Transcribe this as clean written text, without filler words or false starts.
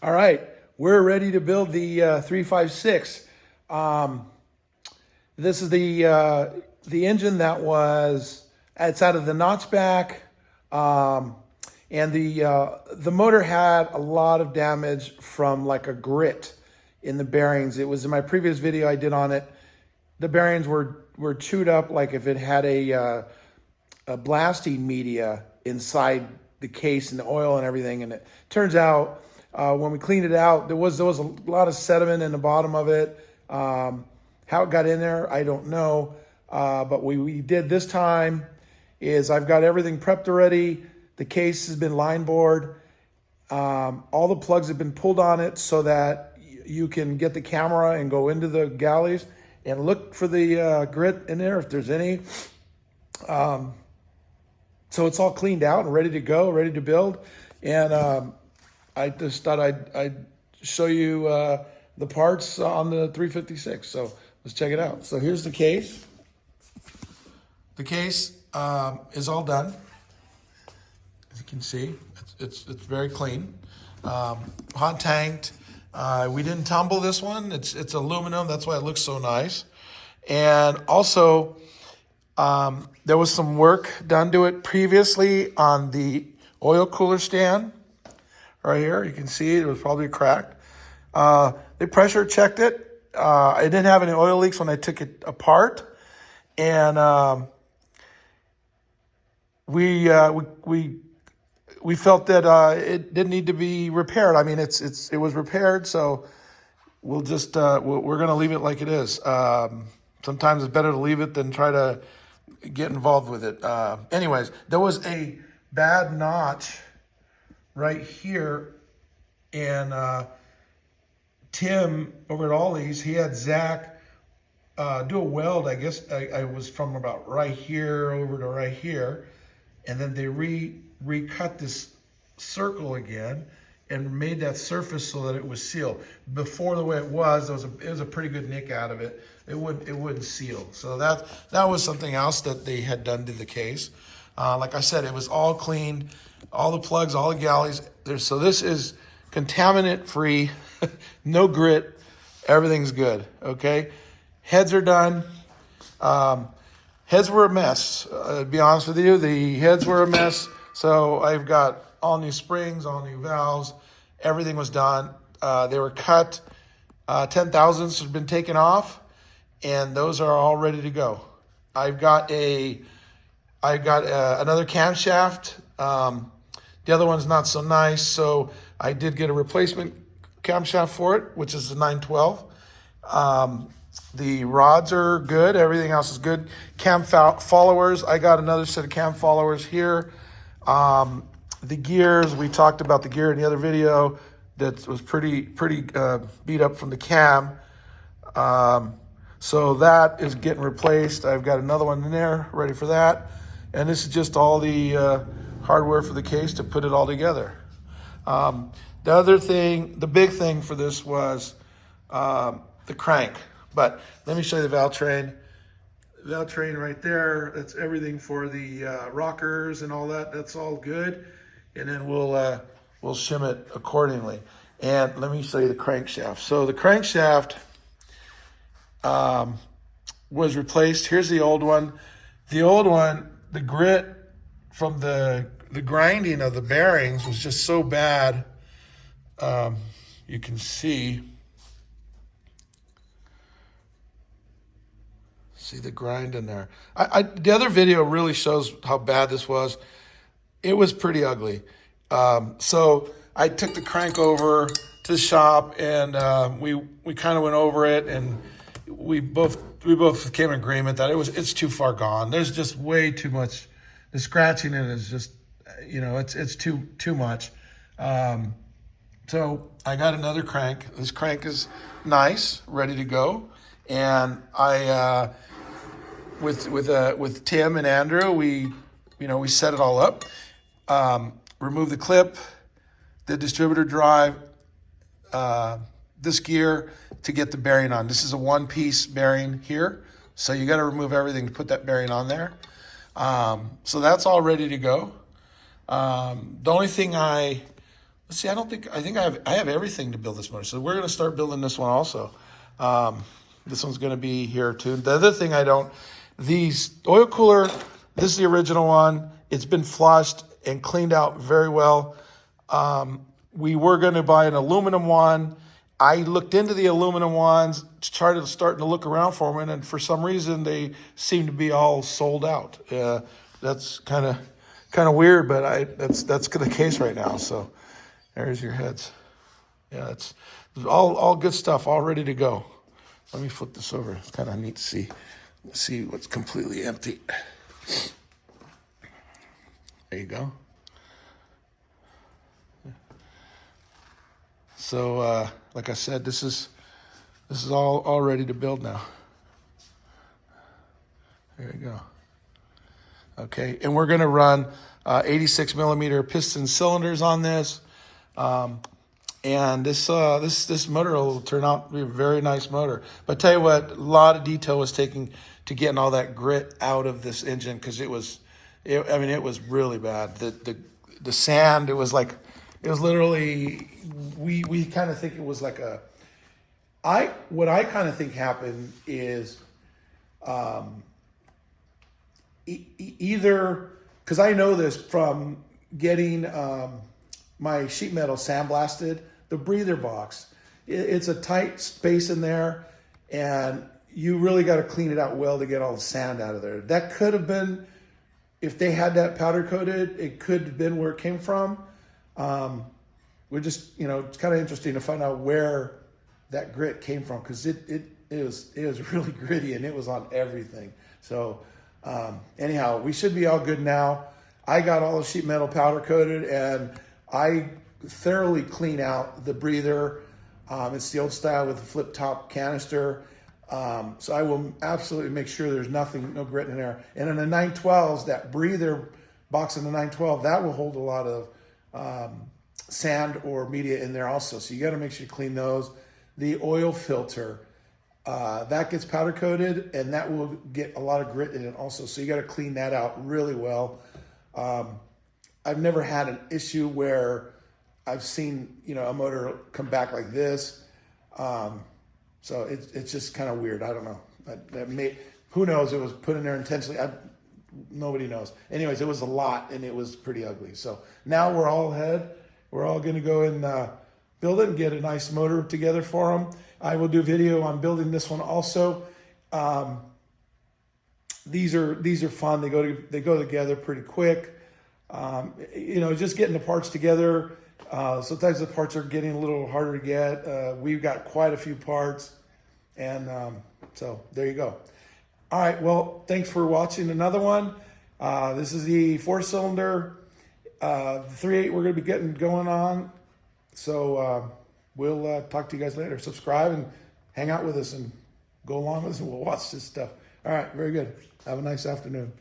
All right, we're ready to build the 356. This is the engine that was it's out of the notchback, and the motor had a lot of damage from like a grit in the bearings. It was in my previous video I did on it. The bearings were chewed up like if it had a blasting media inside the case and the oil and everything. And it turns out when we cleaned it out, there was a lot of sediment in the bottom of it. How it got in there, I don't know. But we did this time is I've got everything prepped already. The case has been line bored. All the plugs have been pulled on it so that you can get the camera and go into the galleys and look for the grit in there if there's any. So it's all cleaned out and ready to go, ready to build. And I just thought I'd show you the parts on the 356. So let's check it out. So here's the case. The case is all done. As you can see, it's very clean. Hot tanked. We didn't tumble this one. It's aluminum. That's why it looks so nice. And also, there was some work done to it previously on the oil cooler stand. Right here, you can see it was probably cracked. They pressure checked it. I didn't have any oil leaks when I took it apart. And we felt that it didn't need to be repaired. I mean, it was repaired, so we'll just we're gonna leave it like it is. Sometimes it's better to leave it than try to get involved with it. Anyways, there was a bad notch right here, and Tim over at Ollie's, he had Zach do a weld. I guess I was from about right here over to right here, and then they recut this circle again and made that surface so that it was sealed. Before, the way it was a pretty good nick out of it. It wouldn't seal. So that was something else that they had done to the case. Like I said, it was all cleaned, all the plugs, all the galleys. So this is contaminant free, no grit, everything's good. Okay, heads are done. Heads were a mess. To be honest with you, the heads were a mess. So I've got all new springs, all new valves. Everything was done. They were cut. 10 thousandths have been taken off, and those are all ready to go. I've got another camshaft. The other one's not so nice, so I did get a replacement camshaft for it, which is the 912. The rods are good. Everything else is good. Cam followers. I got another set of cam followers here. The gears, we talked about the gear in the other video. That was pretty beat up from the cam. So that is getting replaced. I've got another one in there ready for that. And this is just all the hardware for the case to put it all together. The other thing, the big thing for this was the crank. But let me show you the valve train. Valve train right there, that's everything for the rockers and all that. That's all good. And then we'll shim it accordingly. And let me show you the crankshaft. So the crankshaft was replaced. Here's the old one. The old one, the grit from the grinding of the bearings was just so bad. You can see the grind in there. The other video really shows how bad this was. It was pretty ugly. So I took the crank over to the shop, and we kind of went over it, and we both came in agreement that it's too far gone. There's just way too much. The scratching in it is just, it's too much. So I got another crank. This crank is nice, ready to go, and I with Tim and Andrew, we set it all up. Remove the clip, the distributor drive, this gear to get the bearing on. This is a one-piece bearing here, so you got to remove everything to put that bearing on there. So that's all ready to go. The only thing I let's see, I think I have everything to build this motor. So we're going to start building this one also. This one's going to be here too. The other thing these oil cooler, this is the original one. It's been flushed and cleaned out very well. We were going to buy an aluminum one. I looked into the aluminum ones, starting to look around for them, and for some reason they seem to be all sold out. That's kind of weird, but that's the case right now. So there's your heads. Yeah, it's all good stuff, all ready to go. Let me flip this over. It's kind of neat to see what's completely empty. There you go. So, like I said, this is all ready to build now. There you go. Okay, and we're going to run 86 millimeter piston cylinders on this, and this motor will turn out to be a very nice motor. But tell you what, a lot of detail was taken to getting all that grit out of this engine because it was really bad. The sand, it was literally, we kind of think it was like what I kind of think happened is either, because I know this from getting my sheet metal sandblasted, the breather box, it's a tight space in there and you really got to clean it out well to get all the sand out of there. That could have been, if they had that powder coated, it could have been where it came from. We're just, it's kind of interesting to find out where that grit came from because it was really gritty and it was on everything. So anyhow, we should be all good now. I got all the sheet metal powder coated and I thoroughly clean out the breather. It's the old style with the flip top canister. So I will absolutely make sure there's no grit in there. And in the 912s, that breather box in the 912, that will hold a lot of sand or media in there also. So you got to make sure you clean those. The oil filter, that gets powder coated and that will get a lot of grit in it also. So you got to clean that out really well. I've never had an issue where I've seen, a motor come back like this. So it's just kind of weird. I don't know. Who knows? It was put in there intentionally. Nobody knows. Anyways, it was a lot and it was pretty ugly. So now we're all ahead. We're all going to go and build it and get a nice motor together for them. I will do a video on building this one also. These are fun. They go together pretty quick. Just getting the parts together. Sometimes the parts are getting a little harder to get. We've got quite a few parts. And so there you go. All right. Well, thanks for watching another one. This is the 4-cylinder, 3.8 we're going to be getting going on. So we'll talk to you guys later. Subscribe and hang out with us and go along with us and we'll watch this stuff. All right. Very good. Have a nice afternoon.